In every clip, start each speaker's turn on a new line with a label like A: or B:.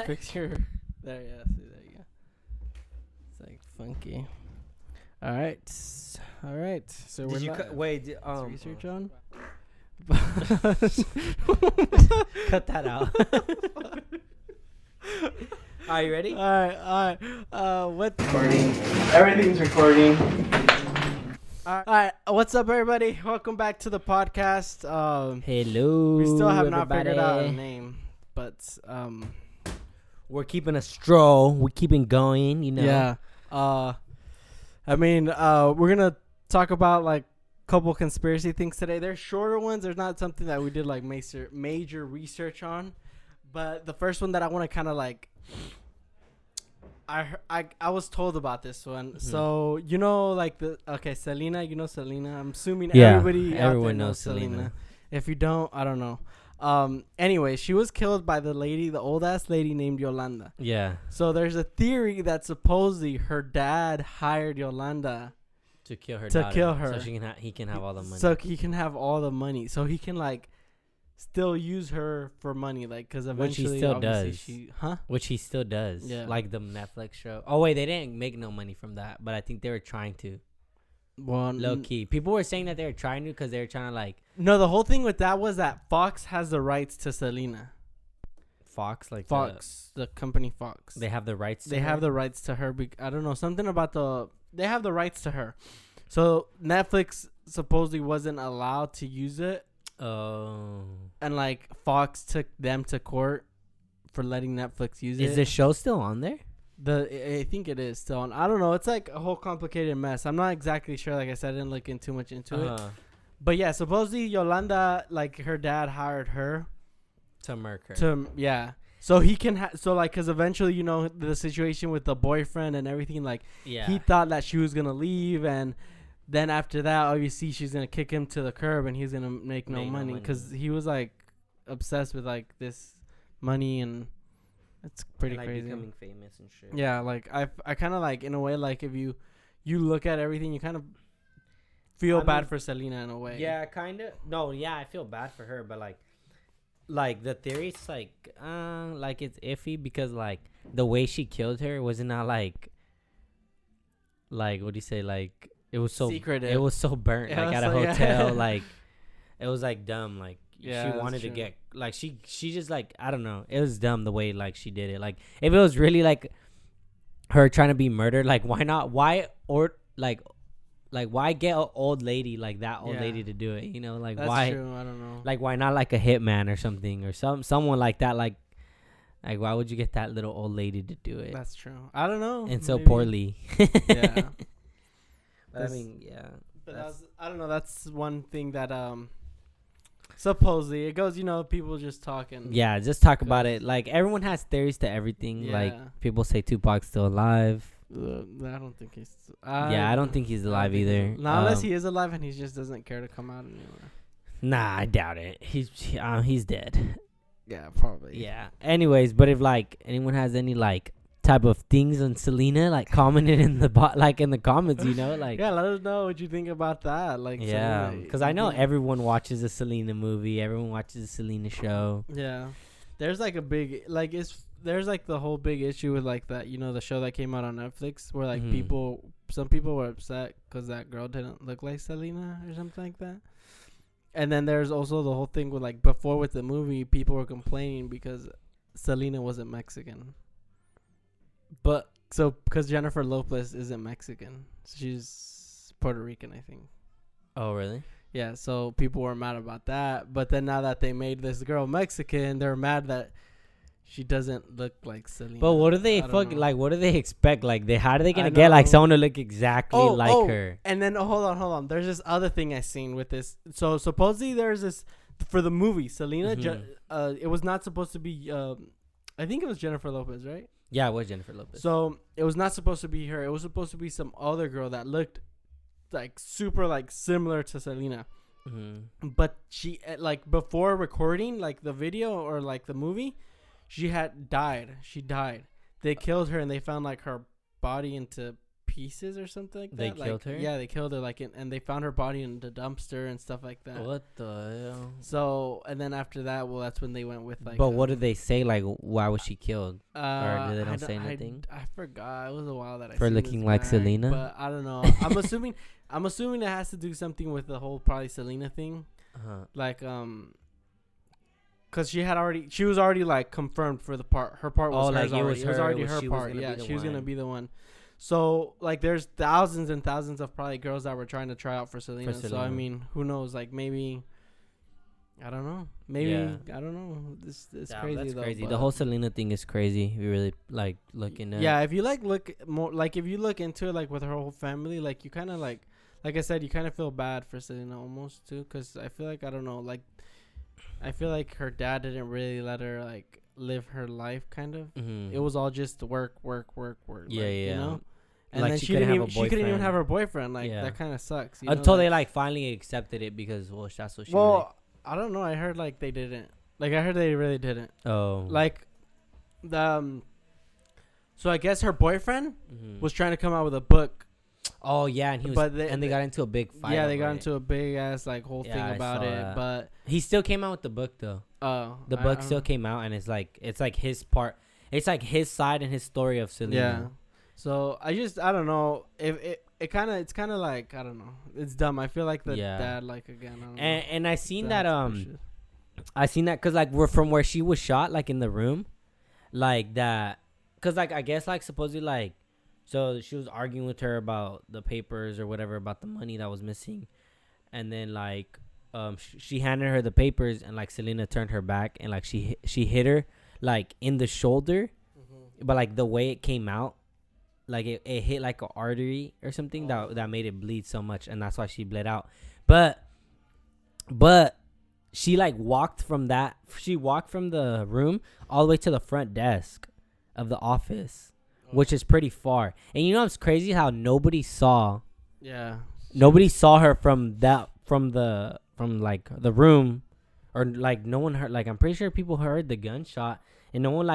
A: Picture. There, yeah. See, there you go. It's like funky. All right. So we're not.
B: Wait.
A: Research on.
B: Cut that out. Are you ready?
A: All right. What? Recording. Everything's recording. All right. What's up, everybody? Welcome back to the podcast.
B: Hello.
A: We still have
B: everybody.
A: not figured out a name, but
B: we're keeping a stroll. We're keeping going. You know.
A: Yeah. I mean, we're gonna talk about like a couple conspiracy things today. They're shorter ones. There's not something that we did like major research on, but the first one that I want to kind of like. I was told about this one. Mm-hmm. So, you know, like Selena, you know Selena. I'm assuming everyone knows Selena. If you don't, I don't know. Anyway, she was killed by the old ass lady named Yolanda.
B: Yeah.
A: So there's a theory that supposedly her dad hired Yolanda
B: to kill her.
A: So
B: he can have all the money.
A: So he can have all the money. So he can like still use her for money, like, because eventually,
B: which he still does. Which he still does.
A: Yeah.
B: Like the Netflix show. Oh wait, they didn't make no money from that, but I think they were trying to.
A: Well,
B: low key, people were saying that they were trying to because they were trying to like.
A: No, the whole thing with that was that Fox has the rights to Selena.
B: Fox,
A: the company Fox.
B: They have the rights.
A: They have the rights to her. I don't know, something about they have the rights to her. So Netflix supposedly wasn't allowed to use it.
B: Oh.
A: And like Fox took them to court for letting Netflix use it.
B: Is the show still on there?
A: I think it is still on. I don't know. It's like a whole complicated mess. I'm not exactly sure. Like I said, I didn't look too much into it. But yeah, supposedly Yolanda, like her dad hired her
B: to murder her.
A: Yeah. So he can because eventually, you know, the situation with the boyfriend and everything, like he thought that she was gonna leave, and then after that, obviously she's gonna kick him to the curb, and he's gonna make no money because he was like obsessed with like this money, and it's pretty crazy.
B: Becoming famous and shit.
A: Yeah, like I kind of like, in a way, like if you look at everything, you kind of feel bad for Selena in a way.
B: Yeah, kind of. No, yeah, I feel bad for her, but like the theory's like it's iffy because like the way she killed her was not like what do you say, like. It was so
A: secretive.
B: It was so burnt,
A: yeah,
B: like at a hotel. Like it was like dumb. Like she wanted to get like she just like, I don't know. It was dumb the way like she did it. Like if it was really like her trying to be murdered, like why not? Why why get an old lady like that old lady to do it? You know, like
A: that's
B: why?
A: True. I don't know.
B: Like why not like a hitman or something or someone like that? Like why would you get that little old lady to do it?
A: That's true. I don't know.
B: And so poorly.
A: Yeah.
B: I mean, yeah.
A: But I don't know. That's one thing that supposedly it goes. You know, people just talking.
B: Yeah, just talk about it. Like everyone has theories to everything. Yeah. Like people say Tupac's still alive.
A: I don't think he's.
B: I don't think he's alive either.
A: Not unless he is alive and he just doesn't care to come out anymore.
B: Nah, I doubt it. He's dead.
A: Yeah, probably.
B: Yeah. Anyways, but if like anyone has any like type of things on Selena, like comment it in the in the comments, you know, like
A: yeah, let us know what you think about that. Like,
B: yeah, because I know everyone watches a Selena movie, everyone watches a Selena show.
A: Yeah, there's like a big there's like the whole big issue with like that, you know, the show that came out on Netflix where like some people were upset because that girl didn't look like Selena or something like that. And then there's also the whole thing with like before with the movie, people were complaining because Selena wasn't Mexican. But because Jennifer Lopez isn't Mexican, she's Puerto Rican, I think.
B: Oh, really?
A: Yeah. So people were mad about that. But then now that they made this girl Mexican, they're mad that she doesn't look like Selena.
B: But what do they what do they expect? Like how are they gonna get like someone to look exactly like her?
A: And then hold on. There's this other thing I seen with this. So supposedly there's this for the movie Selena. It was not supposed to be. I think it was Jennifer Lopez, right?
B: Yeah, it was Jennifer Lopez.
A: So it was not supposed to be her. It was supposed to be some other girl that looked like super like similar to Selena. Mm-hmm. But she like before recording like the video or like the movie, she had died. She died. They killed her and they found like her body into pieces or something like that.
B: They
A: like,
B: killed her?
A: Yeah, they killed her. And they found her body in the dumpster and stuff like that.
B: What the hell?
A: So, and then after that, well, that's when they went with like.
B: But what did they say? Like, why was she killed? Or did they don't say
A: I,
B: anything?
A: I forgot. It was a while that I
B: For
A: seen
B: looking
A: this
B: like
A: back,
B: Selena?
A: But I don't know. I'm assuming. I'm assuming it has to do something with the whole probably Selena thing. Like cause she was already like confirmed for the part. Her part was hers already. It was already her part. Yeah, she was gonna be the one. So like, there's thousands and thousands of probably girls that were trying to try out for Selena. So I mean, who knows? Like maybe, I don't know. Maybe I don't know. This is crazy.
B: That's
A: though,
B: crazy. The whole Selena thing is crazy. We really like looking at.
A: Yeah, if you look more, like if you look into it, like with her whole family, like you kind of like I said, you kind of feel bad for Selena almost too, because I feel like, I don't know, like I feel like her dad didn't really let her like live her life. Kind of, it was all just work.
B: Yeah,
A: like,
B: yeah.
A: You know, and
B: like
A: then she couldn't even have her boyfriend. Like that kind of sucks.
B: Until they like finally accepted it, because that's what she.
A: I don't know. I heard like they didn't. Like I heard they really didn't.
B: Oh.
A: Like the. So I guess her boyfriend was trying to come out with a book.
B: Oh yeah, and he was, they got into a big fight.
A: Yeah, they got into a big ass like whole thing about it. That. But
B: he still came out with the book though. Oh, the book still came out, and it's like his part. It's like his side and his story of Selena.
A: Yeah. So I don't know if it's kind of like, I don't know. It's dumb. I feel like the dad, like, again. I don't know.
B: And I seen that I seen that because like we're from where she was shot, like in the room, like that. Cause like I guess like supposedly like. So she was arguing with her about the papers or whatever, about the money that was missing. And then like she handed her the papers, and like Selena turned her back, and like she hit her like in the shoulder. But like the way it came out, like it hit like an artery or something that made it bleed so much, and that's why she bled out. But she like walked from the room all the way to the front desk of the office, which is pretty far. And you know what's crazy? How nobody saw her from like the room, or like no one heard. Like I'm pretty sure people heard the gunshot, and no one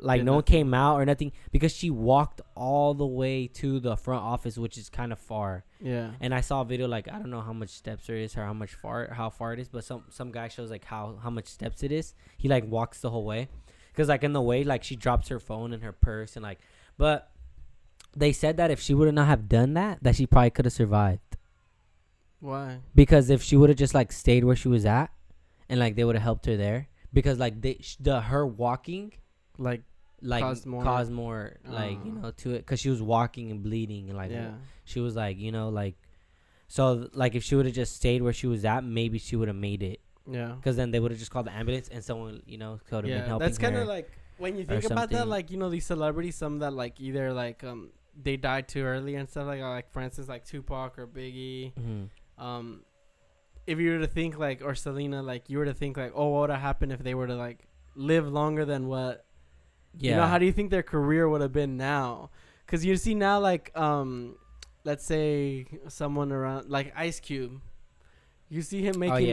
B: no one came out or nothing, because she walked all the way to the front office, which is kind of far. Yeah. And I saw a video, like I don't know how much steps there is or how far it is, but some guy shows like how much steps it is. He like walks the whole way. Because, like, in the way, like, she drops her phone and her purse and, like... But they said that if she would not have done that she probably could have survived. Why? Because if she would have just, like, stayed where she was at, and, like, they would have helped her there. Because, like, her walking... Like caused more like, you know, to it. Because she was walking and bleeding. And, like, she was, like, you know, like... So, like, if she would have just stayed where she was at, maybe she would have made it. Yeah, because then they would have just called the ambulance, and someone, you know, could have been helping her. That's kind of like, when you think about that, like, you know, these celebrities, some that like either like they died too early and stuff, like for instance like Tupac or Biggie. If you were to think like, or Selena, like you were to think like, oh, what would have happened if they were to like live longer than what? Yeah. You know, how do you think their career would have been now? Because you see now, like let's say someone around like Ice Cube. You see him making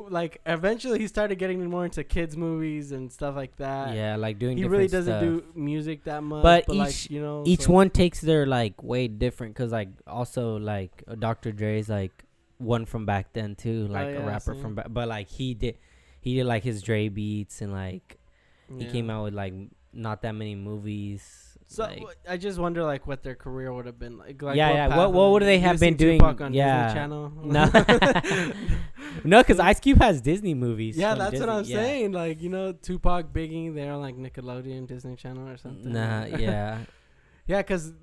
B: like eventually he started getting more into kids movies and stuff like that. Yeah, like doing. He really doesn't do music that much. But each, like, you know, each one takes their like way different. Cause like also like Dr. Dre's like one from back then too, like a rapper from back. But like he did like his Dre beats, and like he came out with like not that many movies.
A: So like, I just wonder like what their career would have been like.
B: What would they have been doing? On Disney Channel? No, no, because Ice Cube has Disney movies.
A: Yeah, that's Disney. What I'm saying. Like, you know, Tupac, Biggie, they're on like Nickelodeon, Disney Channel or something.
B: Nah, yeah,
A: yeah, because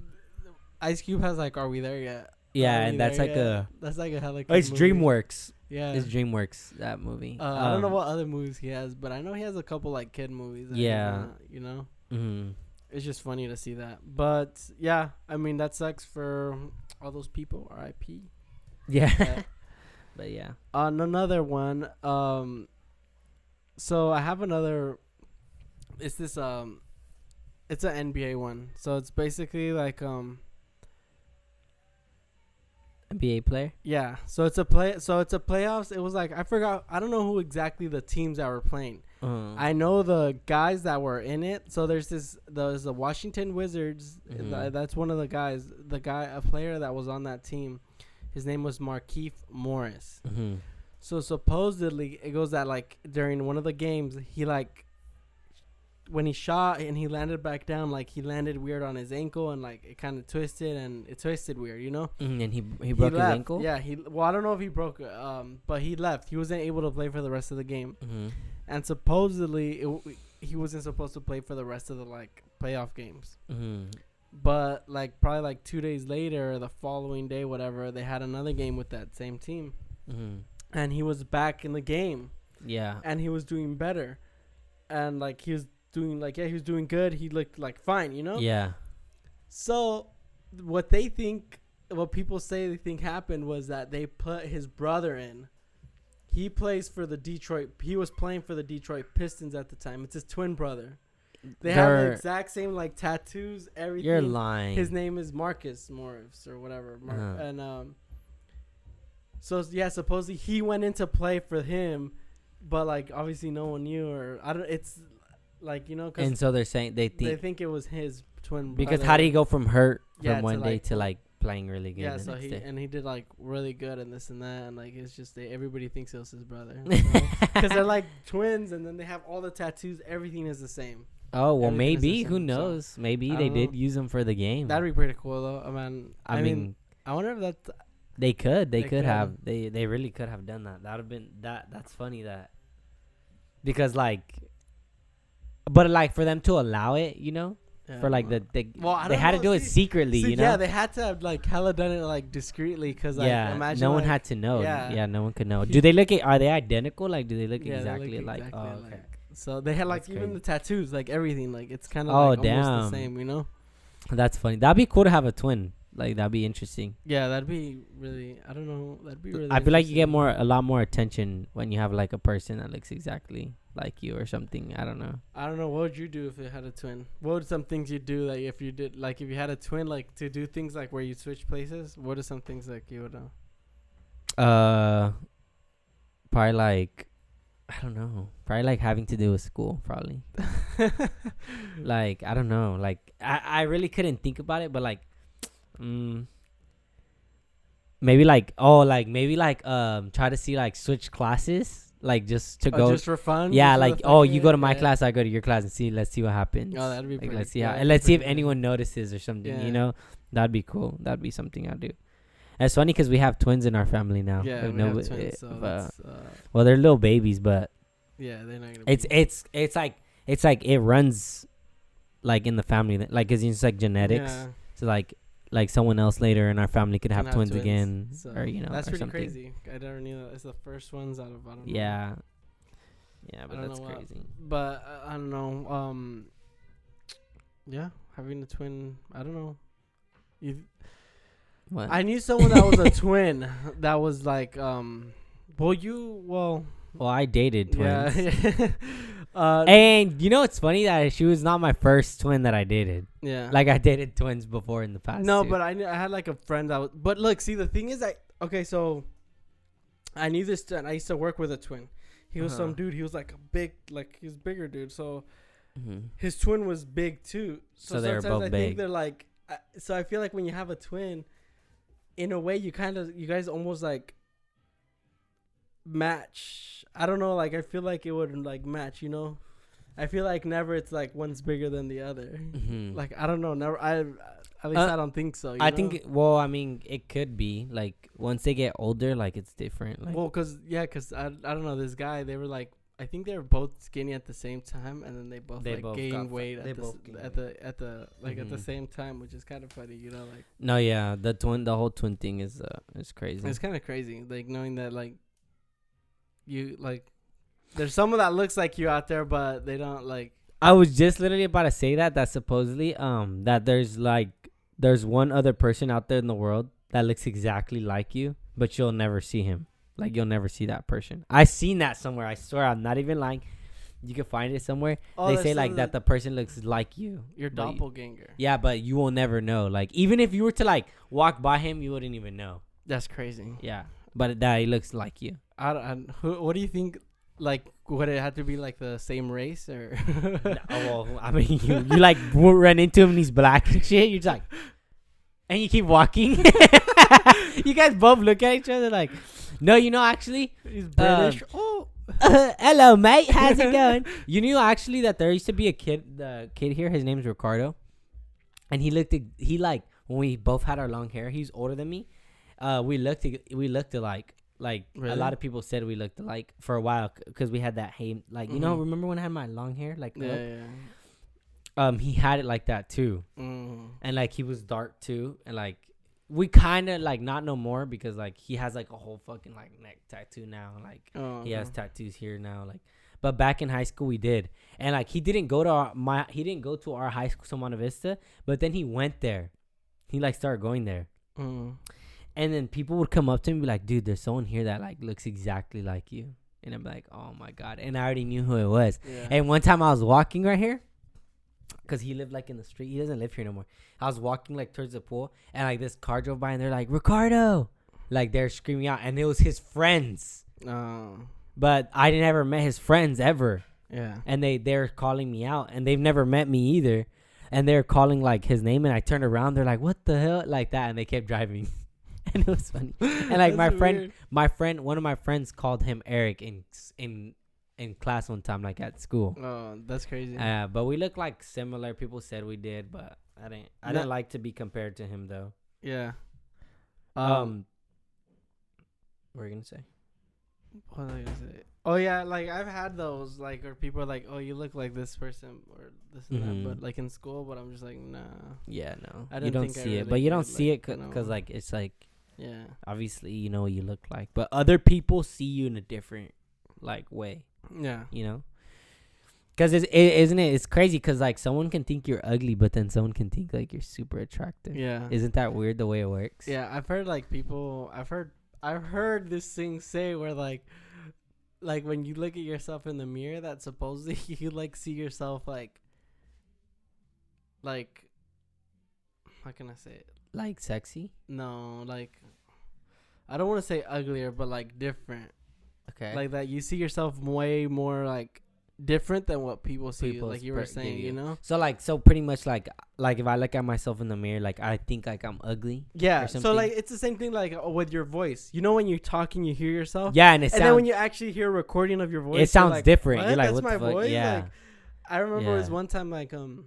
A: Ice Cube has like Are We There Yet?
B: Yeah, and that's like a hella. It's movie. DreamWorks. Yeah, it's DreamWorks, that movie.
A: I don't know what other movies he has, but I know he has a couple like kid movies. Yeah, you know. Mm-hmm. It's just funny to see that. But, yeah, I mean, that sucks for all those people. R.I.P.
B: Yeah. But, yeah.
A: On another one, so I have another, it's this, it's an NBA one. So it's basically like,
B: NBA player.
A: Yeah, so it's a play. So it's a playoffs. It was like I forgot. I don't know who exactly the teams that were playing. I know the guys that were in it. So there's the Washington Wizards. That's one of the guys. A player that was on that team. His name was Markieff Morris. So supposedly it goes that like during one of the games he like when he shot and he landed back down, like he landed weird on his ankle and like it kind of twisted and it twisted weird, you know.
B: And he broke his ankle.
A: Yeah, well I don't know if he broke it, but he left. He wasn't able to play for the rest of the game, and supposedly he wasn't supposed to play for the rest of the like playoff games. But like probably like 2 days later, or the following day, whatever, they had another game with that same team, and he was back in the game.
B: Yeah,
A: and he was doing better, and like he was doing like he was doing good. He looked like fine, you know.
B: Yeah.
A: So what people say they think happened was that they put his brother in. He plays for the Detroit. He was playing for the Detroit Pistons at the time. It's his twin brother. They have the exact same like tattoos, everything.
B: You're lying.
A: His name is Marcus Morris or whatever. And so yeah, supposedly he went in to play for him, but like obviously no one knew, or I don't. It's like, you know, cause
B: and so they're saying they think
A: it was his twin
B: because
A: brother.
B: How do you go from hurt
A: Yeah,
B: from one
A: to,
B: day
A: like,
B: to like playing really good?
A: Yeah,
B: the
A: so
B: next
A: he
B: day?
A: and he did like really good and this and that, and like it's just everybody thinks it was his brother because they're like twins, and then they have all the tattoos. Everything is the same.
B: Oh well,
A: Everything
B: maybe
A: is the
B: who
A: same,
B: knows?
A: so
B: Maybe
A: I
B: they
A: don't
B: did
A: know.
B: use them for the game.
A: That'd be pretty cool though. I mean, I wonder if that
B: they could
A: could.
B: have they really could have done that. That would have been that's funny that because like, but like for them to allow it, you know.
A: Yeah,
B: for like they had to do it secretly, you know.
A: Yeah, they had to have like hella done it like discreetly because like imagine
B: no one
A: like,
B: had to know.
A: Yeah,
B: yeah, no one could know. Do they look? Are they identical? Like, do they look exactly
A: they look
B: like?
A: exactly
B: Oh, okay.
A: So they had like
B: That's
A: even
B: crazy.
A: the tattoos, like everything, like it's kind of
B: Oh,
A: like almost
B: damn.
A: the same, you know.
B: That's funny. That'd be cool to have a twin. Like that'd be interesting.
A: Yeah, that'd be really. I don't know. That'd be really.
B: I feel like you get
A: interesting.
B: a lot more attention when you have like a person that looks exactly like you or something. I don't know.
A: I don't know. What would you do if you had a twin? What would some things you do like if you did like if you had a twin, like to do things like where you switch places? What are some things like you would know?
B: Probably like, I don't know. Probably like having to do with school. Probably. Like I don't know. Like I really couldn't think about it, but like, maybe like try to see like switch classes. Like just to go
A: just for fun.
B: Yeah,
A: just
B: like you go to my class, I go to your class, and let's see what happens.
A: Oh, that'd be
B: like,
A: pretty.
B: let's see
A: yeah,
B: how, and let's see if
A: good.
B: anyone notices or something.
A: Yeah.
B: You know, that'd be cool. That'd be something I'd do. And it's funny because we have twins in our family now.
A: Yeah,
B: like,
A: we have twins. So
B: well, they're little babies, but
A: yeah, they're not gonna.
B: It's like it runs like in the family, like it's just like genetics.
A: Yeah.
B: So like someone else later in our family could have twins
A: twins,
B: again,
A: so
B: or you know,
A: that's
B: or
A: pretty
B: something.
A: crazy. I never knew that. It's the first ones out of I don't know.
B: Yeah, but
A: I don't
B: that's
A: know
B: crazy.
A: But I don't know. Yeah, having a twin. I don't know.
B: What?
A: I knew someone that was a twin. That was like Well,
B: I dated twins.
A: yeah.
B: And you know it's funny that she was not my first twin that I dated.
A: Yeah.
B: Like I dated twins before in the past.
A: No,
B: too.
A: but I had like a friend that was. But look, see, the thing is, so I knew this. And I used to work with a twin. He was some dude. He was like a big, like he was bigger dude. So his twin was big too.
B: So they were both
A: I
B: big.
A: think they're like. So I feel like when you have a twin, in a way, you guys almost like match. I don't know. Like I feel like it would like match. You know, I feel like never it's like one's bigger than the other. Like I don't know. Never. At least I don't think so.
B: I think. Well, I mean, it could be like once they get older, like it's different. Like,
A: well, cause I don't know. This guy, they were like, I think they were both skinny at the same time, and then they both gained weight at the same time, which is kind of funny, you know, like.
B: No, yeah, the whole twin thing is crazy.
A: It's kind of crazy, like knowing that like. You like, there's someone that looks like you out there, but they don't like.
B: I was just literally about to say that supposedly that there's one other person out there in the world that looks exactly like you, but you'll never see him. Like you'll never see that person. I seen that somewhere. I swear, I'm not even lying. You can find it somewhere. They say like that the person looks like you.
A: Your doppelganger.
B: Yeah, but you will never know. Like even if you were to like walk by him, you wouldn't even know.
A: That's crazy.
B: Yeah, but that he looks like you.
A: What do you think? Like, would it have to be like the same race or?
B: No, well, I mean, you like run into him and he's black and shit. You're just like, and you keep walking. You guys both look at each other like, no, actually,
A: He's British.
B: hello, mate. How's it going? You knew actually that there used to be a kid. The kid here, his name's Ricardo, and he like when we both had our long hair. He's older than me. We looked alike. Like
A: Really?
B: a lot of people said we looked alike for a while because we had that hair. Like remember when I had my long hair? Like he had it like that too, and like he was dark too, and like we kind of like not no more because like he has like a whole fucking like neck tattoo now. Like he has tattoos here now. Like, but back in high school we did, and like he didn't go to our high school, Monte Vista, but then he went there. He like started going there. And then people would come up to me and be like, dude, there's someone here that like looks exactly like you. And I'm like, oh my God. And I already knew who it was. Yeah. And one time I was walking right here because he lived like in the street. He doesn't live here no more. I was walking like towards the pool and like this car drove by and they're like, Ricardo. Like they're screaming out and it was his friends. But I never met his friends ever. Yeah. And they're calling me out and they've never met me either. And they're calling like his name and I turned around. They're like, what the hell? Like that. And they kept driving. And it was funny. And like one of my friends called him Eric in class one time, like at school.
A: Oh, that's crazy.
B: But we look like similar. People said we did, but I didn't like to be compared to him though. Yeah. What were you gonna say?
A: What was I gonna say? Oh yeah, like I've had those like where people are like, oh, you look like this person or this and that, but like in school, but I'm just like, nah.
B: Yeah, no. You don't see it, but you don't see it because like it's like. Yeah. Obviously, you know what you look like. But other people see you in a different, like, way. Yeah. You know? Because it's crazy because, like, someone can think you're ugly, but then someone can think, like, you're super attractive. Yeah. Isn't that weird the way it works?
A: Yeah. I've heard, like, I've heard this thing say where, like when you look at yourself in the mirror, that supposedly you, like, see yourself, like, how can I say it?
B: Like sexy?
A: No, like I don't want to say uglier, but like different. Okay. Like that you see yourself way more like different than what people see. Like you were saying, you know.
B: So pretty much like if I look at myself in the mirror, like I think like I'm ugly.
A: Yeah. So like it's the same thing like with your voice. You know when you're talking, you hear yourself.
B: Yeah,
A: and then when you actually hear a recording of your voice,
B: it sounds
A: like,
B: different. You're like,
A: that's
B: what
A: my
B: the fuck?
A: voice.
B: Yeah.
A: Like, I remember it was one time like in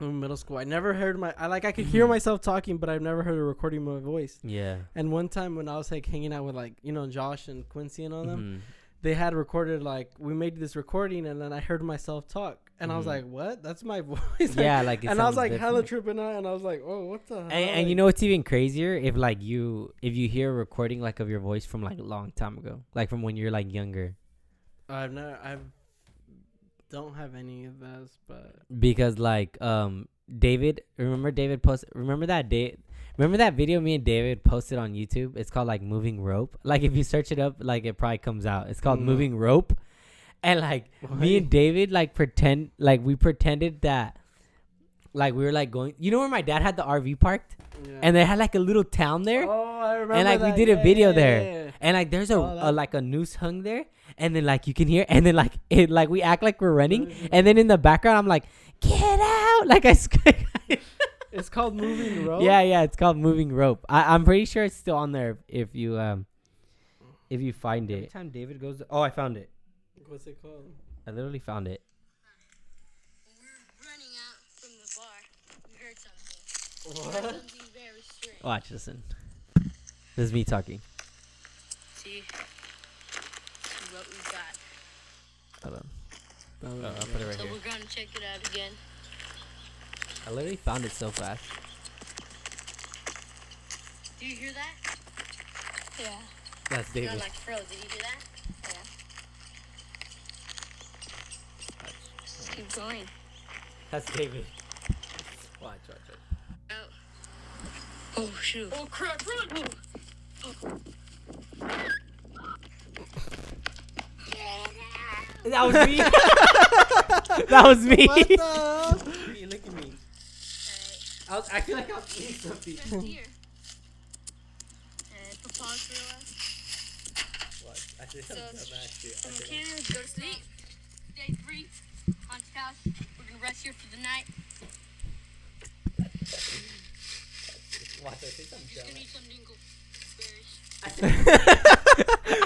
A: middle school, I never heard I could hear myself talking, but I've never heard a recording of my voice. Yeah. And one time when I was like hanging out with like Josh and Quincy and all them, they had recorded like we made this recording, and then I heard myself talk, and I was like, "What? That's my voice."
B: Yeah, like.
A: And I was like hella tripping out, and I was like, "Oh, what the hell?"
B: And you know what's even crazier? If you hear a recording like of your voice from like a long time ago, like from when you're like younger.
A: I don't have any of those, but
B: because like David, remember that video me and David posted on YouTube? It's called like Moving Rope. Like if you search it up, like it probably comes out. It's called Moving Rope. And like me and David like we pretended that like we were like going, you know where my dad had the RV parked? Yeah. And they had like a little town there.
A: Oh, I remember.
B: And like we did a video there. Yeah. And like there's a like a noose hung there. And then like you can hear, and then like it like we act like we're running, and then in the background I'm like, get out! Like
A: It's called Moving Rope.
B: Yeah, it's called Moving Rope. I'm pretty sure it's still on there if you find it. Every time David goes, I found it.
A: What's it called?
B: I literally found it.
C: We're running out from the bar. We heard something.
A: What?
C: Something very strange.
B: Watch, listen. This is me talking.
C: See what we got.
B: Hold on. I'll put it right
C: So
B: here.
C: we're gonna check it out again.
B: I literally found it so fast.
C: Do you hear that? Yeah.
B: That's David.
C: Not like froze. Did you hear that? Yeah. Just keep going.
B: That's David. Watch.
C: Oh shoot. Oh crap, run! Oh.
B: That was me. That was me.
A: What the hell?
B: You look at me. I was acting like I was eating something.
C: Just here. for real ass.
B: What? I think
C: So,
B: I'm actually.
C: from Canada, go to sleep. Day 3, haunted house. We're gonna rest here for the night.
B: Watch, I think I'm
C: Just gonna eat some dingleberries.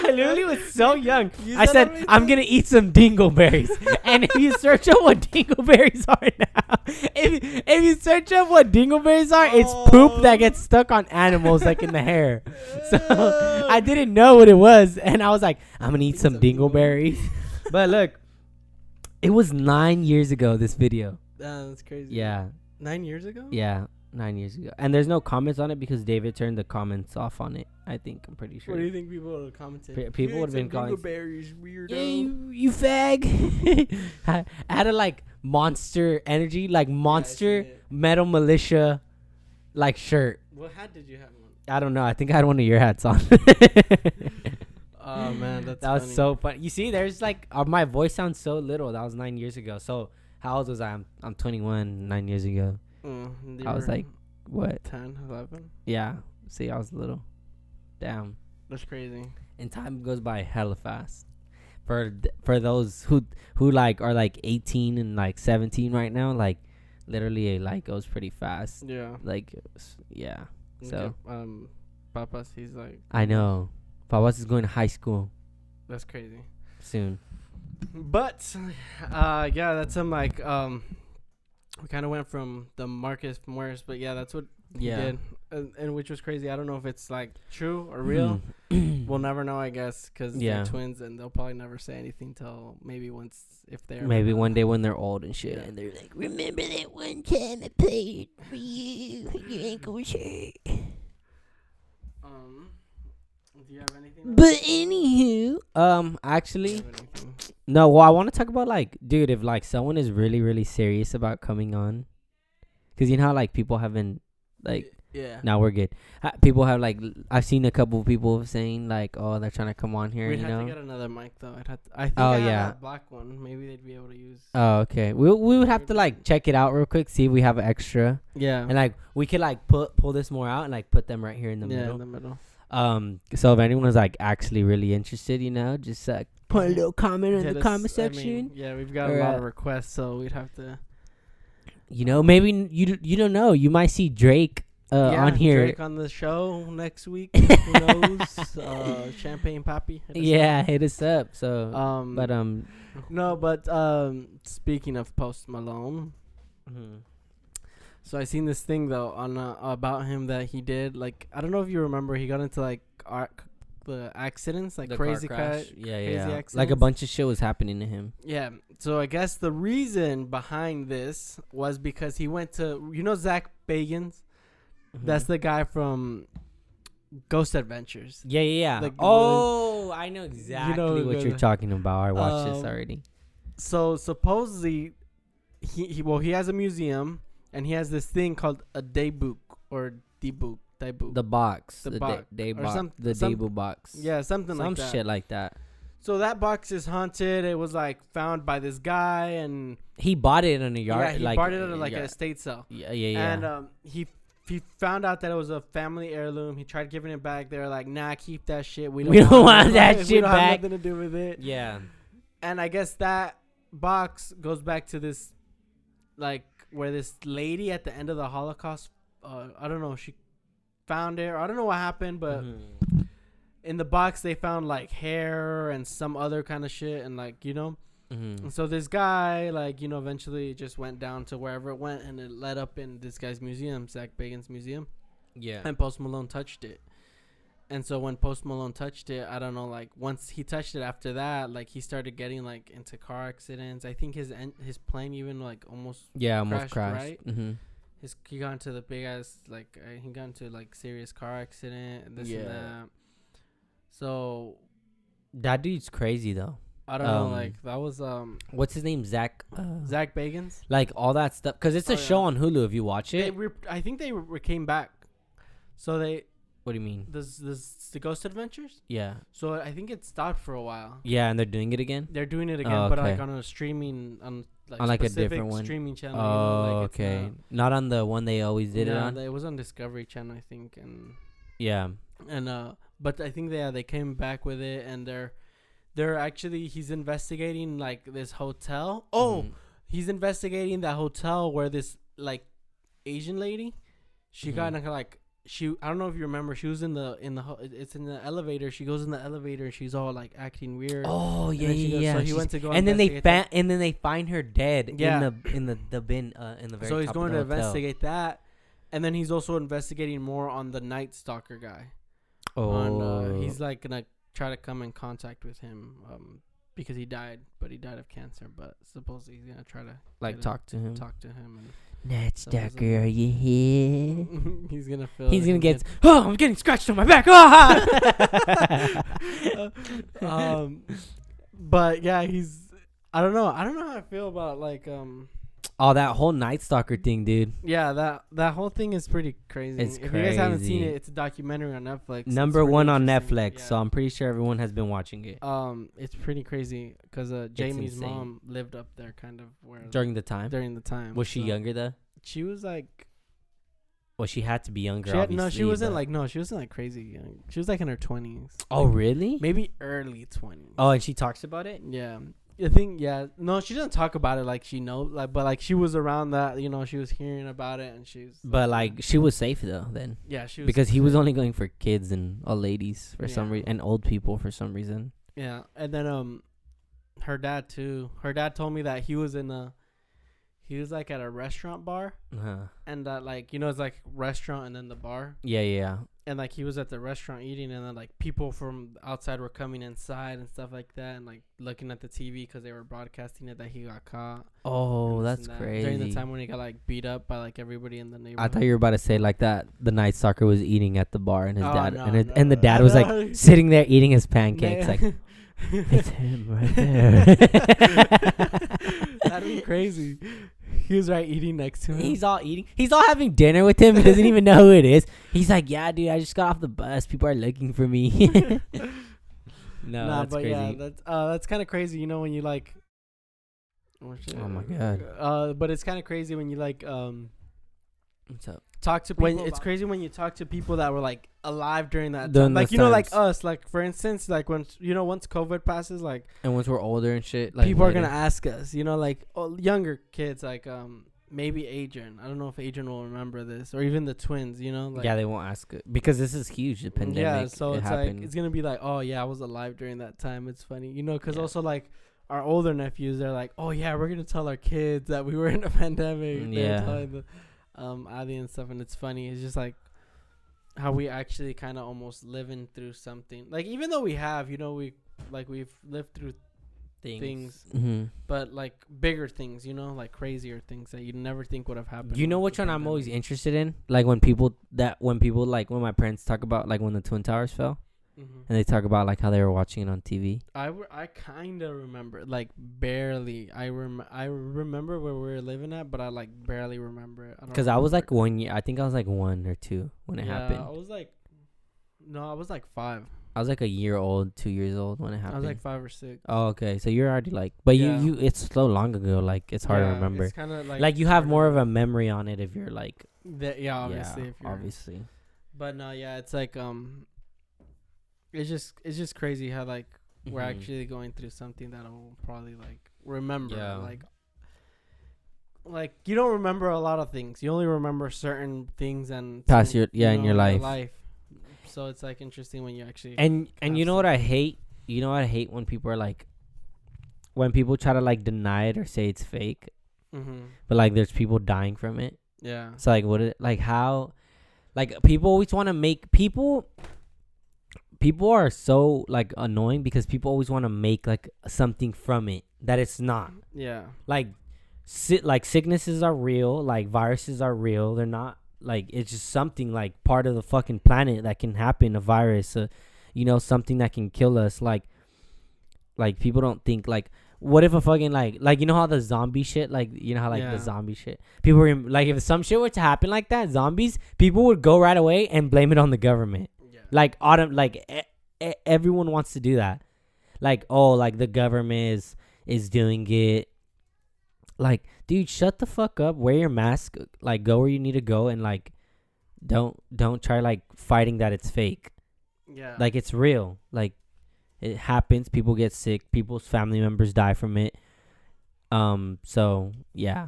B: I literally was so young.
A: You
B: I
A: said
B: said, I'm going to eat some dingleberries. And if you search up what dingleberries are now, if you search up what dingleberries are, it's poop that gets stuck on animals, like in the hair. So I didn't know what it was. And I was like, I'm going to eat some dingleberries. But look, it was 9 years ago, this video.
A: That's crazy.
B: Yeah.
A: 9 years ago?
B: Yeah. 9 years ago. And there's no comments on it because David turned the comments off on it. I think. I'm pretty sure.
A: What do you think people would have commented?
B: People would have been calling.
A: Berries, weirdo.
B: Yeah, you fag. I had a like monster energy, like monster metal militia, like shirt.
A: What hat did you have on?
B: I don't know. I think I had one of your hats on.
A: Oh man,
B: that was so fun. You see, there's like my voice sounds so little. That was 9 years ago. So how old was I? I'm 21. 9 years ago. I was like, what?
A: 10, 11.
B: Yeah. See, I was little. Damn.
A: That's crazy.
B: And time goes by hella fast. For those who like are like 18 and like 17 right now, like literally it like goes pretty fast.
A: Yeah.
B: Like yeah. So
A: Papas, he's like.
B: I know. Papas is going to high school
A: That's crazy.
B: soon.
A: But yeah, that's some like we kind of went from the Marcus Morris, but yeah, that's what he did, and which was crazy. I don't know if it's like true or real. We'll never know, I guess, because they're twins, and they'll probably never say anything till maybe once if they're
B: maybe one day when they're old and shit, and
D: They're like, remember that one time I played for you, your ankle shirt.
A: Do you have anything?
D: But anywho,
B: actually, no. Well, I want to talk about like, dude, if like someone is really, really serious about coming on, because you know how like people have been like.
A: Yeah.
B: Now we're good. People have like I've seen a couple of people saying like, oh, they're trying to come on here.
A: We'd
B: you
A: have
B: know.
A: to get another mic though. I think
B: Oh,
A: I have
B: yeah.
A: that black one. Maybe they'd be able to use.
B: Oh, okay. We would have to like check it out real quick, see if we have extra,
A: Yeah.
B: and like we could like pull this more out and like put them right here in the
A: In
B: middle.
A: the middle.
B: So if anyone was like actually really interested, you know, just put a little comment in
A: Hit
B: the
A: us,
B: comment
A: I
B: section.
A: mean, yeah, we've got
B: Or,
A: a lot of requests, so we'd have to.
B: You know, maybe you don't know. You might see Drake on here.
A: Drake on the show next week. Who knows? Champagne Pappy.
B: Hit us up. So,
A: no, but speaking of Post Malone, so I seen this thing though on about him that he did. Like, I don't know if you remember, he got into like the accidents, like
B: the
A: crazy
B: car crash.
A: crazy
B: Yeah.
A: accidents.
B: Like a bunch of shit was happening to him.
A: Yeah. So I guess the reason behind this was because he went to, Zach Bagans. That's the guy from Ghost Adventures.
B: Yeah.
A: Like,
B: I know exactly what you're talking about. I watched this already.
A: So supposedly, he has a museum and he has this thing called a daybook or daybook.
B: The box.
A: The box.
B: Day
A: Or
B: box.
A: some-
B: The
A: some-
B: Daybook box.
A: Yeah, something like that.
B: Some shit like that.
A: So that box is haunted. It was like found by this guy, and
B: He bought it in a yard.
A: yeah, he
B: like,
A: bought it at like
B: yeah.
A: an estate sale.
B: Yeah.
A: And he found out that it was a family heirloom. He tried giving it back. They were like, "Nah, keep that shit. We don't
B: want that
A: we
B: shit
A: don't
B: back."
A: Have nothing to do with it."
B: Yeah.
A: And I guess that box goes back to this, like, where this lady at the end of the Holocaust, I don't know, she found it. Or I don't know what happened, but in the box they found like hair and some other kind of shit, and like, And so this guy, like, eventually just went down to wherever it went, and it led up in this guy's museum, Zach Bagans' museum.
B: Yeah.
A: And Post Malone touched it. And so when Post Malone touched it, I don't know, like, once he touched it after that, like, he started getting, like, into car accidents. I think his plane even, like, almost
B: crashed.
A: right?
B: Mm-hmm.
A: He got into the big-ass, like, he got into, like, serious car accident and this and that. So
B: That dude's crazy, though.
A: I don't know, like, that was
B: What's his name? Zach
A: Bagans.
B: Like all that stuff, because it's a show on Hulu. If you watch it,
A: I think they came back. So they.
B: What do you mean?
A: The Ghost Adventures.
B: Yeah.
A: So I think it stopped for a while.
B: Yeah, and they're doing it again.
A: They're doing it again,
B: Oh,
A: but
B: okay.
A: like on a streaming on
B: like a
A: specific
B: different one.
A: streaming channel.
B: Oh,
A: like
B: okay. Not on the one they always did it on.
A: It was on Discovery Channel, I think, and
B: Yeah.
A: but I think they came back with it, and they're actually he's investigating like this hotel. Oh, he's investigating that hotel where this like Asian lady, she got like I don't know if you remember, she was it's in the elevator. She goes in the elevator and she's all like acting weird.
B: Oh yeah.
A: So he went to go
B: and then they find her dead in the bin in the very
A: so he's
B: top
A: going
B: of
A: to
B: the hotel.
A: investigate that, and then he's also investigating more on the Night Stalker guy.
B: Oh,
A: He's like gonna try to come in contact with him because he died of cancer, but supposedly he's gonna try to
B: like talk to him
A: and
D: Night Stalker, are you here?
A: he's gonna
B: get I'm getting scratched on my back.
A: But yeah, I don't know how I feel about like
B: Oh, that whole Night Stalker thing, dude.
A: yeah, that whole thing is pretty crazy.
B: It's
A: if you guys haven't seen
B: crazy.
A: it, it's a documentary on Netflix.
B: Number one on Netflix,
A: Yeah.
B: so I'm pretty sure everyone has been watching it
A: It's pretty crazy because Jamie's
B: insane.
A: mom lived up there, kind of where
B: during the time.
A: during the time.
B: Was she
A: so
B: younger though?
A: She was like
B: Well, she had to be younger.
A: she wasn't
B: but-
A: she wasn't like crazy young. She was like in her 20s.
B: Oh, really?
A: Maybe early 20s.
B: Oh, and she talks about it.
A: Yeah. I think no, she doesn't talk about it like she knows, like, but like she was around that, she was hearing about it, and she's.
B: But like she was safe though then.
A: Yeah, she was.
B: Because he was only going for kids and old ladies for some
A: Yeah.
B: reason and old people for some reason.
A: Yeah, and then her dad too. Her dad told me that he was like at a restaurant bar, and that like it's like restaurant and then the bar,
B: Yeah.
A: and like he was at the restaurant eating, and then like people from outside were coming inside and stuff like that, and like looking at the TV because they were broadcasting it that he got caught.
B: Oh,
A: and this
B: that's
A: and that.
B: crazy.
A: During the time when he got like beat up by like everybody in the neighborhood.
B: I thought you were about to say like that the Night Stalker was eating at the bar and his
A: Oh,
B: dad
A: no,
B: and the dad was like sitting there eating his pancakes like it's him right there.
A: That'd be crazy. He was right eating next to him.
B: He's all eating. He's all having dinner with him. He doesn't even know who it is. He's like, yeah, dude, I just got off the bus. People are looking for me. No,
A: nah,
B: that's
A: but
B: crazy.
A: yeah, that's kind of crazy. When you like. Oh, shit.
B: Oh my god.
A: But it's kind of crazy when you like
B: What's up?
A: talk to people. It's crazy when you talk to people that were like alive during that
B: During
A: time. Like
B: those
A: like
B: times.
A: us. Like for instance, like when once COVID passes, like
B: And once we're older and shit, like
A: people are
B: later.
A: gonna ask us. Like younger kids, like maybe Adrian. I don't know if Adrian will remember this, or even the twins. Like
B: Yeah, they won't ask it because this is huge. The pandemic.
A: yeah, so it's
B: happened.
A: like it's gonna be like, oh yeah, I was alive during that time. It's funny, because
B: Yeah.
A: also like our older nephews, they're like, oh yeah, we're gonna tell our kids that we were in a pandemic. They're
B: Yeah.
A: telling the Adi and stuff, and it's funny. It's just like how we actually kind of almost living through something. Like even though we have, we've lived through things,
B: Mhm.
A: but like bigger things, like crazier things that you never think would have happened.
B: You know
A: with
B: which
A: the
B: one I'm always
A: pandemic.
B: interested in? Like when people like when my parents talk about like when the Twin Towers fell
A: Mhm.
B: and they talk about like how they were watching it on TV.
A: I kind of remember, like barely. I remember where we were living at, but I like barely remember it.
B: Because I was like 1 year. I think I was like 1 or 2 when it happened.
A: I was like, no, I was like 5.
B: I was like a year old, 2 years old when it happened.
A: I was like 5 or 6.
B: Oh, okay. So you're already like, but
A: Yeah.
B: you it's so long ago. Like it's hard to remember.
A: It's kind of
B: Like you have more of a memory on it if you're like,
A: obviously. If you're,
B: obviously.
A: But no, yeah, it's like it's just crazy how like we're
B: Mhm.
A: actually going through something that I'll probably like remember.
B: Yeah.
A: Like you don't remember a lot of things. You only remember certain things and
B: Past
A: certain,
B: in your life.
A: So it's like interesting when you actually
B: And
A: have
B: you know what I
A: something.
B: hate? You know what I hate when people are like, when people try to like deny it or say it's fake, but like there's people dying from it.
A: Yeah.
B: So like how, like people always want to make people are so like annoying because people always want to make like something from it that it's not.
A: Yeah.
B: Like like sicknesses are real, like viruses are real. They're not like, it's just something like part of the fucking planet that can happen, a virus, something that can kill us. Like people don't think like, what if a fucking like how the zombie shit, like how
A: Yeah.
B: the zombie shit, people were like, if some shit were to happen like that, zombies, people would go right away and blame it on the government.
A: Yeah.
B: Like everyone wants to do that. Like, oh, like the government is doing it. Like, dude, shut the fuck up. Wear your mask. Like, go where you need to go, and like, don't try like fighting that it's fake.
A: Yeah.
B: Like it's real. Like it happens. People get sick. People's family members die from it. So yeah.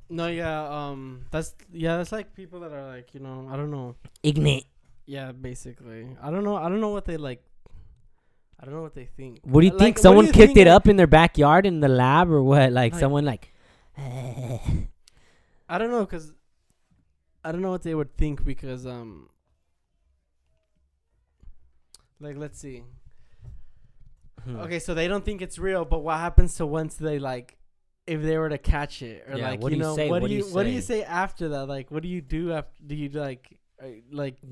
A: No, yeah. That's like people that are like, I don't know.
B: Ignorant.
A: Yeah, basically. I don't know. I don't know what they like. I don't know what they think.
B: What do you
A: Like,
B: think?
A: what do
B: Someone
A: you
B: kicked
A: think,
B: it
A: like-
B: up in their backyard in the lab or what? Like
A: Like-
B: someone like.
A: I don't know, cause I don't know what they would think because like let's see. Okay, so they don't think it's real, but what happens to once they like, if they were to catch it or
B: Yeah,
A: like
B: what do you say?
A: what
B: What
A: do
B: do
A: you
B: you
A: what do you
B: say?
A: say after that? Like, what do you do after? Do you like do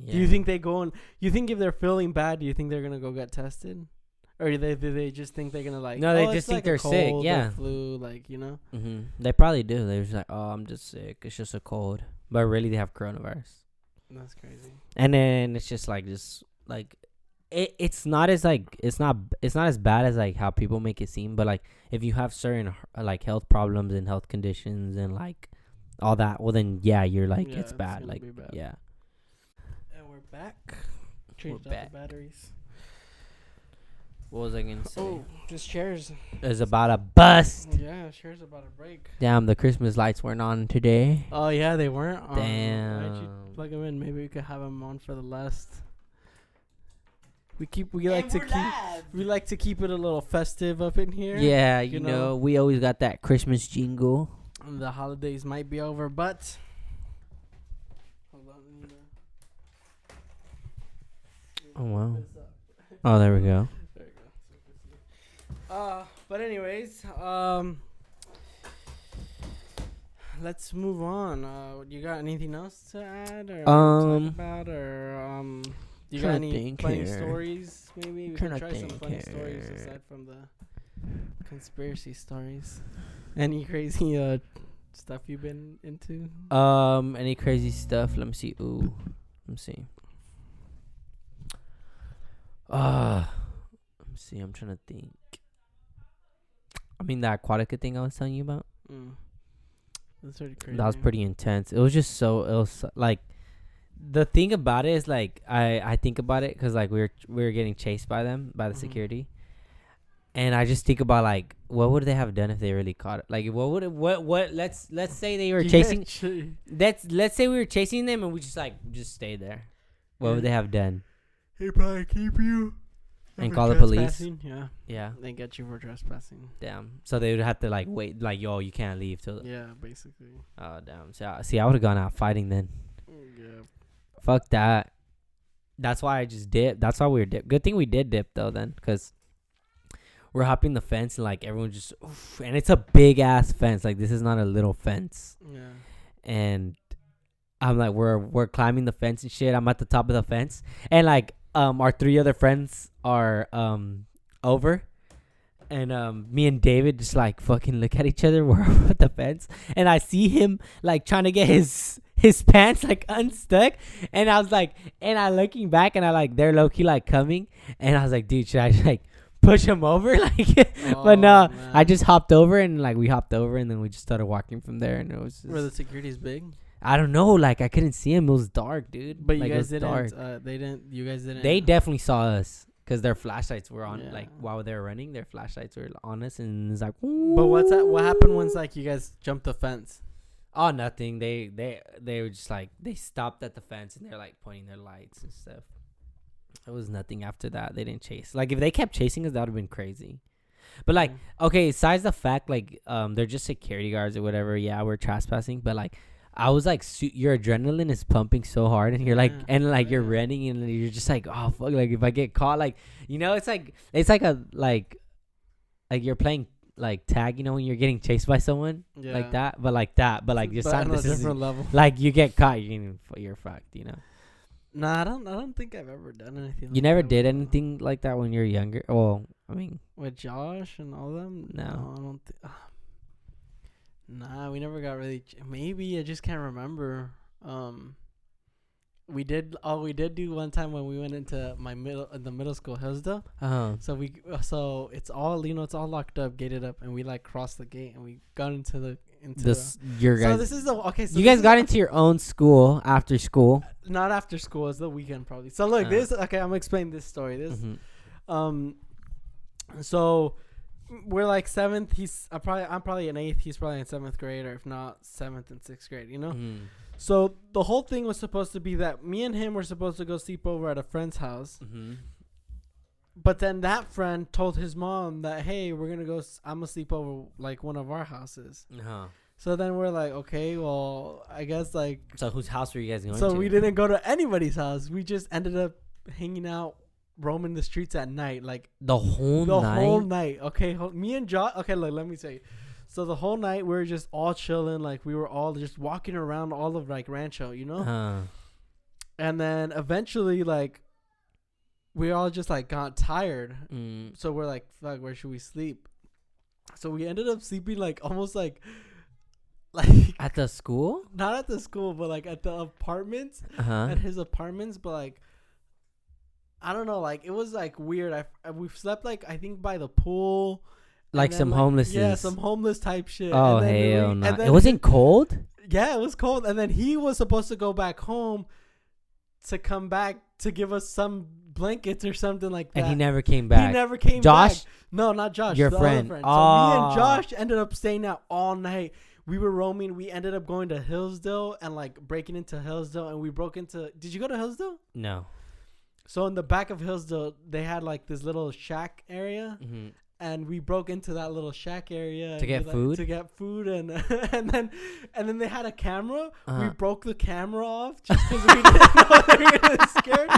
A: you
B: Yeah.
A: think they go and you think if they're feeling bad, do you think they're gonna go get tested, or do they just think they're gonna like?
B: No, they
A: "Oh,
B: just
A: it's
B: think
A: like a
B: they're sick,
A: cold or
B: yeah.
A: flu, like
B: They probably do. They're just like, oh, I'm just sick. It's just a cold. But really, they have coronavirus.
A: That's crazy.
B: And then it's just like it's not as like it's not as bad as like how people make it seem. But like if you have certain like health problems and health conditions and like all that, well then yeah, you're like
A: Yeah,
B: it's bad.
A: gonna
B: Like
A: be bad.
B: yeah.
A: And we're back. Changed out
B: back.
A: the batteries.
B: What was I gonna say?
A: Oh, just chairs.
B: It's about a bust.
A: Yeah, chairs about to break.
B: Damn, the Christmas lights weren't on today.
A: Oh yeah, they weren't on. Why'd you
B: Damn.
A: plug them in? Maybe we could have them on for the last. We like to keep it a little festive up in here.
B: Yeah,
A: you
B: you
A: know.
B: know, we always got that Christmas jingle.
A: The holidays might be over, but hold on.
B: Oh wow. Oh, there we go.
A: There you go. But anyways, let's move on. You got anything else to add or talk about, or you got
B: tryna
A: any
B: think
A: funny
B: here.
A: stories? Maybe we can
B: Tryna
A: try some
B: think
A: funny stories
B: here.
A: aside from the conspiracy stories. Any crazy stuff you've been into?
B: Any crazy stuff? Let me see. Ooh, let me see. Let me see. I'm trying to think. I mean, that Aquatica thing I was telling you about.
A: That's pretty crazy.
B: That was pretty intense. It was just so. It was like, the thing about it is like I think about it because like we were getting chased by them by the
A: Mhm.
B: security, and I just think about like what would they have done if they really caught it? Like what let's say they were chasing. Let's say we were chasing them and we just stayed there. What would they have done?
A: He probably keep you.
B: And
A: for
B: call the police?
A: trespassing. Yeah,
B: Yeah.
A: they get you for trespassing.
B: Damn. So they would have to like wait, like yo, you can't leave till.
A: Yeah, basically.
B: Oh damn. So see, I would have gone out fighting then.
A: Yeah.
B: Fuck that. That's why I just dipped. That's why we were dip. Good thing we did dip though then, cause we're hopping the fence and like everyone just, oof, and it's a big ass fence. Like this is not a little fence.
A: Yeah.
B: And I'm like we're climbing the fence and shit. I'm at the top of the fence and like our three other friends are over. And me and David just like fucking look at each other. We're over at the fence, and I see him like trying to get his pants like unstuck. And I was like, and I looking back, and I like they're low key like coming, and I was like, dude, should I like push him over? Like, but no,
A: man.
B: I just hopped over, and like we hopped over, and then we just started walking from there, and it was just,
A: Were the securities big?
B: I don't know, like I couldn't see him. It was dark, dude.
A: But
B: like,
A: you
B: it
A: guys
B: was
A: didn't.
B: dark.
A: They didn't. You guys didn't.
B: They definitely saw us because their flashlights were on.
A: Yeah.
B: Like while they were running, their flashlights were on us, and it's like.
A: But what's that? What happened once like you guys jumped the fence?
B: Oh, nothing. They were just like they stopped at the fence and they're like pointing their lights and stuff. It was nothing after that. They didn't chase. Like if they kept chasing us, that would have been crazy. But like, okay, besides the fact like they're just security guards or whatever. Yeah, we're trespassing, but like. I was like, your adrenaline is pumping so hard, and you're like,
A: Yeah.
B: and like you're
A: Yeah.
B: running, and you're just like, oh fuck, like if I get caught, like you know, it's like a like you're playing like tag, you know, when you're getting chased by someone like that, but like just
A: But on a
B: this is
A: different level.
B: like you get caught, you're fucked, you know.
A: Nah, I don't think I've ever done anything.
B: You
A: like
B: never
A: that
B: did
A: with,
B: anything like that when you were younger. Well, I mean,
A: with Josh and all them.
B: No.
A: I don't think. Nah, we never got really. Maybe I just can't remember. we did do one time when we went into the middle school, Hillsdale. So it's all it's all locked up, gated up, and we like crossed the gate and we got into
B: your guys.
A: So this is So
B: you guys got into your own school after school.
A: Not after school. It's the weekend probably. So look, this. Okay, I'm gonna explain this story. So we're like 7th. I'm probably in 8th. He's probably in 7th grade, or if not 7th and 6th grade. So the whole thing was supposed to be that me and him were supposed to go sleep over at a friend's house. But then that friend told his mom that, hey, I'm gonna sleep over like one of our houses. So then we're like, okay, well, I guess like.
B: So whose house were you guys going to?
A: So we didn't go to anybody's house. We just ended up hanging out, roaming the streets at night, like
B: the whole
A: night. Okay, me and Josh. Okay, look, let me tell you. So the whole night we were just all chilling, like we were all just walking around all of like Rancho, And then eventually, like, we all just like got tired. So we're like, fuck, where should we sleep? So we ended up sleeping like almost like
B: at the school.
A: Not at the school, but like at the apartments. At his apartments, but like. I don't know, like it was like weird. We slept like I think by the pool,
B: like some homelessness.
A: Yeah, some homeless type shit.
B: Oh hell no! It wasn't cold.
A: Yeah, it was cold. And then he was supposed to go back home to come back to give us some blankets or something like that.
B: And he never came back.
A: Josh? No, not Josh.
B: Your
A: the
B: friend.
A: Other friend. So me and Josh ended up staying out all night. We were roaming. We ended up going to Hillsdale and like breaking into Hillsdale. And we broke into. Did you go to Hillsdale?
B: No.
A: So in the back of Hillsdale, they had like this little shack area, and we broke into that little shack area
B: to get food.
A: And and then they had a camera. We broke the camera off just because we didn't know they were gonna scare.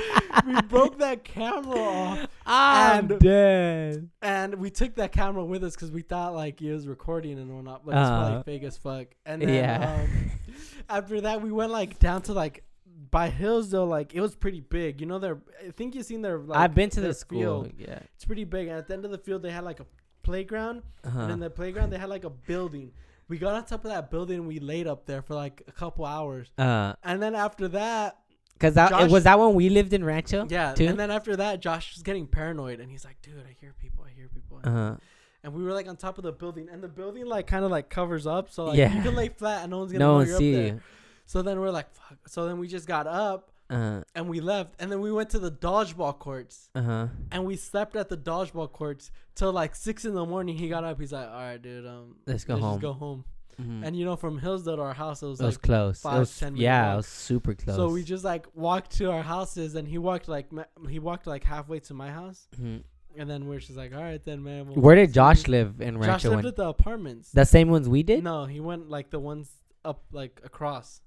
A: We broke that camera off.
B: I'm dead.
A: And we took that camera with us because we thought like it was recording and whatnot, but it's probably fake as fuck. And then after that, we went like down to like. By Hillsdale, like it was pretty big. I think you've seen their. Like,
B: I've been to the school.
A: Field.
B: Yeah,
A: it's pretty big. And at the end of the field, they had like a playground, and in the playground they had like a building. We got on top of that building and we laid up there for like a couple hours. And then after that,
B: was that when we lived in Rancho?
A: Yeah.
B: Too?
A: And then after that, Josh was getting paranoid, and he's like, "Dude, I hear people. And we were like on top of the building, and the building like kind of like covers up, so like you can lay flat and no one's gonna know you're up there. So then we're like, fuck. So then we just got up and we left. And then we went to the dodgeball courts. And we slept at the dodgeball courts till like 6 a.m. He got up. He's like, all right, dude, let's go home. And from Hillsdale to our house, it was like
B: close.
A: 5-10 minutes.
B: Yeah, it was super close.
A: So we just like walked to our houses, and he walked like halfway to my house. And then we're just like, all right, then, man.
B: Where did Josh live in Rancho?
A: Josh lived at the apartments.
B: The same ones we did?
A: No, he went like the ones up like across.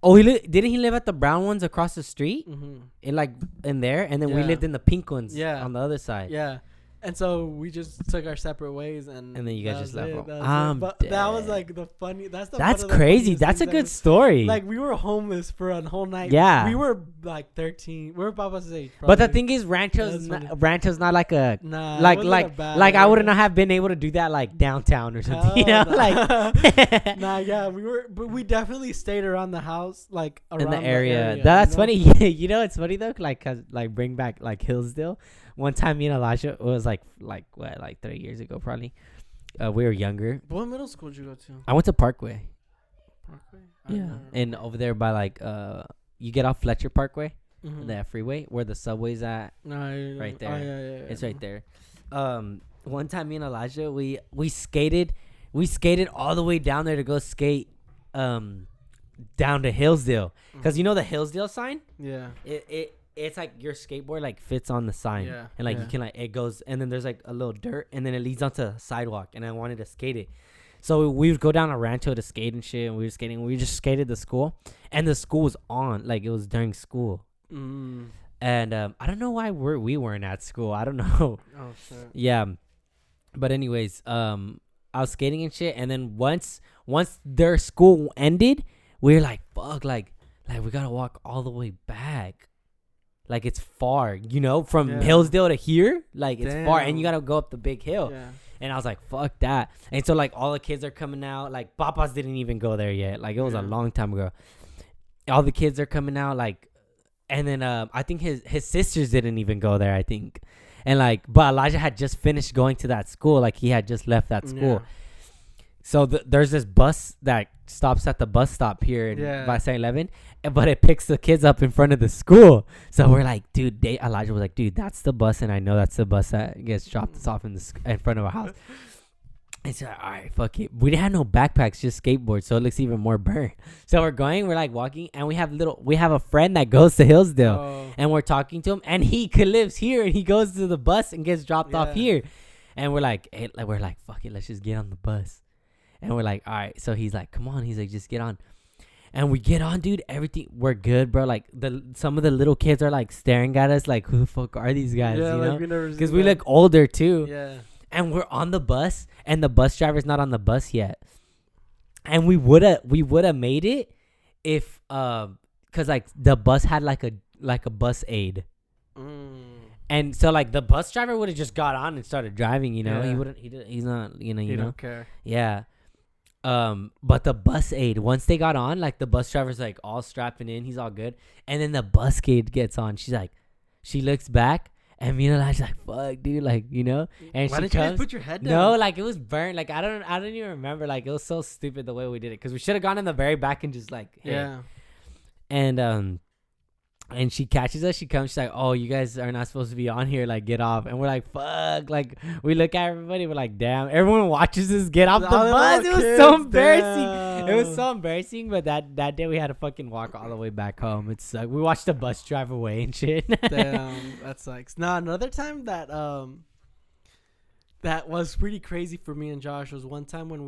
B: Oh, didn't he live at the brown ones across the street? In there, and then we lived in the pink ones. Yeah. On the other side.
A: Yeah, and so we just took our separate ways, and
B: then you guys just left.
A: But that was like the funny. That's
B: crazy. That's a good story.
A: Like we were homeless for a whole night.
B: Yeah,
A: we were like 13. We were Papa's age.
B: But the thing is, Rancho's not like a like I would not have been able to do that like downtown or something.
A: But we definitely stayed around the house, like around
B: in the area. That's funny. It's funny though, like bring back like Hillsdale. One time, me and Elijah, it was like 30 years ago, probably. We were younger.
A: What middle school did you go to?
B: I went to Parkway.
A: Parkway?
B: Yeah. And over there by like, you get off Fletcher Parkway, that freeway where the subway's at. Right there. It's right there. One time, me and Elijah, we skated all the way down there to go skate, down to Hillsdale. Because you know the Hillsdale sign?
A: Yeah.
B: It's like your skateboard like fits on the sign, and like you can like it goes, and then there's like a little dirt, and then it leads onto the sidewalk, and I wanted to skate it, so we would go down to Rancho to skate and shit, and we were skating. We just skated the school, and the school was on, like it was during school, and I don't know why we weren't at school. I don't know.
A: Oh shit.
B: Yeah, but anyways, I was skating and shit, and then once their school ended, we were like, fuck, like we gotta walk all the way back. Like, it's far, from Hillsdale to here. Like, it's far, and you got to go up the big hill. Yeah. And I was like, fuck that. And so, like, all the kids are coming out. Like, Papa's didn't even go there yet. Like, it was a long time ago. All the kids are coming out. Like, And then I think his sisters didn't even go there, I think. And like, but Elijah had just finished going to that school. Like he had just left that school. So there's this bus that stops at the bus stop here by 7-Eleven, but it picks the kids up in front of the school. So we're like, dude, Elijah was like, dude, that's the bus, and I know that's the bus that gets dropped us off in front of our house. And so, all right, fuck it. We didn't have no backpacks, just skateboards, so it looks even more burnt. So we're like walking, and we have a friend that goes to Hillsdale, and we're talking to him, and he lives here, and he goes to the bus and gets dropped off here. And we're like, hey, fuck it, let's just get on the bus. And we're like, all right. So he's like, come on. He's like, just get on. And we get on, dude. Everything, we're good, bro. Like some of the little kids are like staring at us, like, who the fuck are these guys?
A: Yeah,
B: you
A: like
B: know, because we look older too.
A: Yeah.
B: And we're on the bus, and the bus driver's not on the bus yet. And we woulda made it if cause like the bus had like a bus aid. And so like the bus driver would have just got on and started driving, you know. He's not, you know.
A: He don't care.
B: Yeah. But the bus aid, once they got on, like the bus driver's like all strapping in, he's all good. And then the bus aid gets on. She's like, she looks back, and me and Elijah's like, fuck, dude, like, you know. And
A: why
B: she
A: didn't you
B: comes,
A: guys put your head down?
B: No, like it was burnt. Like I don't even remember. Like it was so stupid the way we did it, because we should have gone in the very back and just like, hey.
A: Yeah.
B: And she catches us. She comes. She's like, "Oh, you guys are not supposed to be on here. Like, get off." And we're like, "Fuck!" Like, we look at everybody. We're like, "Damn!" Everyone watches us get off the bus. It was so embarrassing. Damn. It was so embarrassing. But that day we had to fucking walk all the way back home. It's like we watched the bus drive away and shit.
A: Damn, that sucks. Now another time that that was pretty crazy for me and Josh was one time when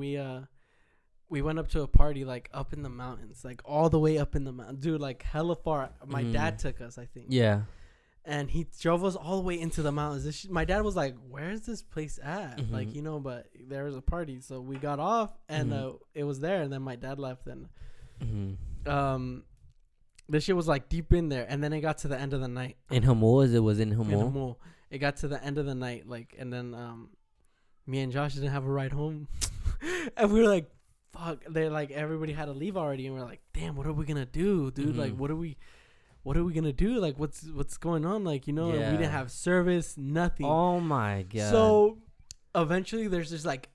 A: we went up to a party, like, up in the mountains, like, all the way up in the mountain. Dude, like, hella far. My dad took us, I think.
B: Yeah.
A: And he drove us all the way into the mountains. My dad was like, where's this place at? Like, you know, but there was a party. So we got off, and it was there. And then my dad left. And this shit was, like, deep in there. And then it got to the end of the night.
B: In Hamul? It was in Hamul?
A: In Hamul. It got to the end of the night, like, and then me and Josh didn't have a ride home. And we were like, fuck, they like everybody had to leave already, and we're like, damn, what are we gonna do, dude? Like, what are we gonna do? Like, what's going on? Like, you know, we didn't have service, nothing.
B: Oh my god.
A: So eventually there's just like,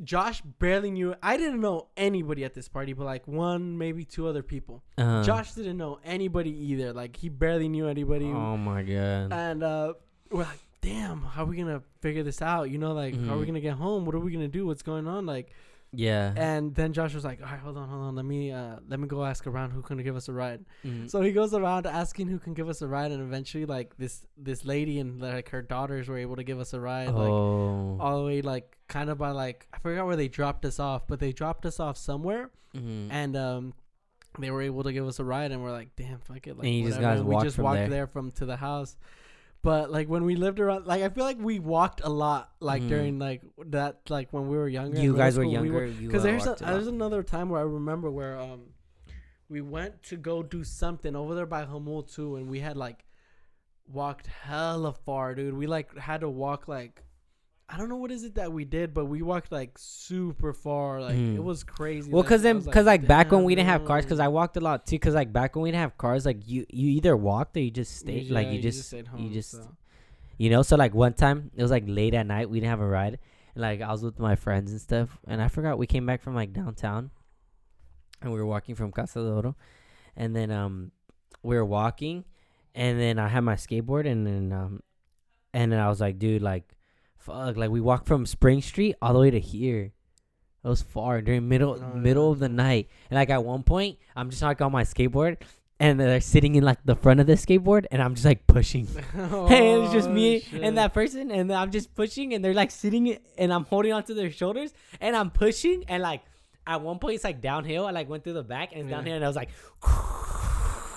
A: Josh barely knew. I didn't know anybody at this party, but like one, maybe two other people. Josh didn't know anybody either. Like, he barely knew anybody.
B: Oh my god.
A: And we're like, damn, how are we gonna figure this out? You know, like, how are we gonna get home? What are we gonna do? What's going on? Like,
B: yeah.
A: And then Josh was like, all right, hold on. Let me go ask around who can give us a ride. So he goes around asking who can give us a ride, and eventually, like, this lady and like her daughters were able to give us a ride, like, all the way, like, kind of by, like, I forgot where they dropped us off, but they dropped us off somewhere, and they were able to give us a ride, and we're like, damn, fuck it, like,
B: and you
A: whatever.
B: just guys
A: we just walked
B: there
A: to the house. But like when we lived around, like, I feel like we walked a lot, like during like that, like when we were younger.
B: You guys were younger,
A: because there's another time where I remember where we went to go do something over there by Hamul too, and we had like walked hella far, dude. We like had to walk, like, I don't know what is it that we did, but we walked like super far. Like it was crazy.
B: Well,
A: because
B: like back when we didn't have cars, because I walked a lot too. Because like back when we didn't have cars, like you either walked or you just stayed. You just stayed home. You know. So like one time it was like late at night, we didn't have a ride, and like I was with my friends and stuff, and I forgot we came back from like downtown, and we were walking from Casa de Oro, and then we were walking, and then I had my skateboard, and then I was like, dude, like, fuck, like we walked from Spring Street all the way to here. It was far during middle of the night. And like at one point, I'm just like on my skateboard, and they're sitting in like the front of the skateboard, and I'm just like pushing. And it's just me and that person, and I'm just pushing, and they're like sitting, and I'm holding onto their shoulders, and I'm pushing, and like at one point it's like downhill. I like went through the back, and it's downhill, and I was like,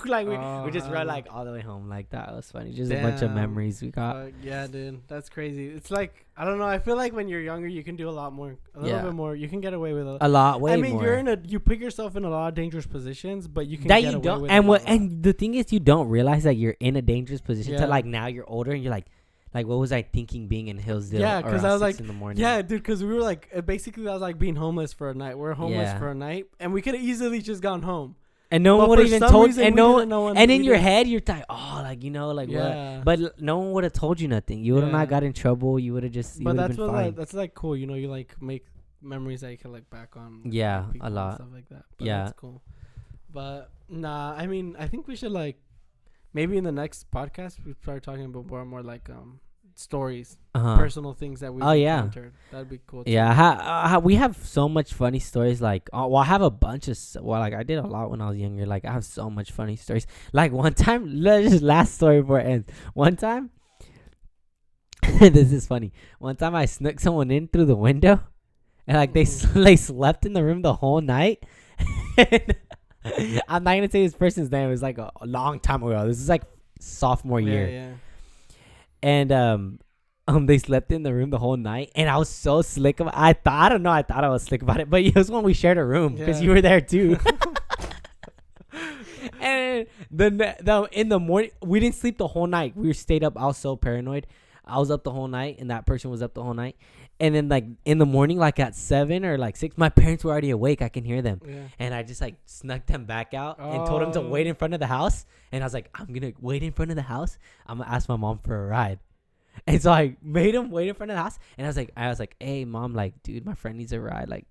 B: like we just run like all the way home. Like that was funny. Just a bunch of memories we got.
A: Yeah, dude, that's crazy. It's like, I don't know, I feel like when you're younger you can do a lot more, a little bit more. You can get away with
B: a lot way more.
A: I mean, you put yourself in a lot of dangerous positions, but you can get away with it.
B: And the thing is, you don't realize that you're in a dangerous position till like now you're older, and you're like, what was I thinking being in Hillsdale?
A: Yeah, because I was like,
B: in the morning?
A: Yeah, dude, because we were like, basically that was like being homeless for a night. We're homeless for a night, and we could have easily just gone home.
B: And no one
A: But
B: would
A: for
B: have even
A: some
B: told.
A: reason,
B: And
A: we
B: no.
A: didn't know when
B: And
A: we
B: in your
A: did.
B: head, you're like, oh, like like
A: Yeah.
B: what? But no one would have told you nothing. You would have
A: Yeah.
B: not got in trouble. You would have just. You
A: But
B: would have
A: that's
B: been
A: what
B: fine.
A: like, that's like cool. You know, you like make memories that you can look back on. with
B: Yeah,
A: people
B: a
A: and
B: lot.
A: stuff like that. But
B: Yeah.
A: that's cool. But nah, I mean, I think we should like maybe in the next podcast we start talking about more like stories, personal things that we've encountered. That'd be cool.
B: Yeah, we have so much funny stories. Like, well, I have a bunch of. Well, like I did a lot when I was younger. Like, I have so much funny stories. Like one time, just last story before it ends. One time, this is funny. One time, I snuck someone in through the window, and like they slept in the room the whole night. I'm not gonna say this person's name. It was like a long time ago. This is like sophomore year.
A: Yeah.
B: And they slept in the room the whole night, and I was so slick about. I don't know. I thought I was slick about it, but it was when we shared a room because
A: Yeah.
B: you were there too. And the in the morning, we didn't sleep the whole night. We stayed up. I was so paranoid. I was up the whole night, and that person was up the whole night. And then like in the morning, like at 7 or like 6, my parents were already awake. I can hear them.
A: Yeah.
B: And I just like snuck them back out and told them to wait in front of the house. And I was like, I'm gonna wait in front of the house. I'm gonna ask my mom for a ride. And so I made him wait in front of the house. And I was like, hey mom, like, dude, my friend needs a ride. Like,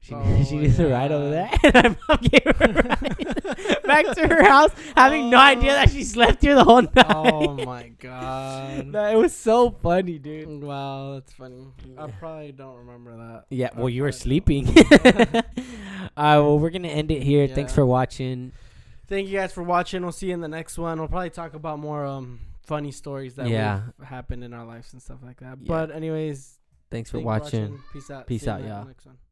B: she needs a ride over there. And my mom gave her a ride back to her house, having no idea that she slept here the whole night.
A: Oh my god.
B: No, it was so funny, dude.
A: Wow, that's funny. I probably don't remember that.
B: Yeah, well, you were
A: Okay.
B: sleeping. Well, we're gonna end it here. Thanks
A: Yeah.
B: for watching.
A: Thank you guys for watching. We'll see you in the next one. We'll probably talk about more funny stories that happened in our lives and stuff like that.
B: Yeah.
A: But anyways,
B: Thanks for
A: thank you
B: watching.
A: Peace out.
B: Peace
A: See you
B: out,
A: in the
B: y'all.
A: next one.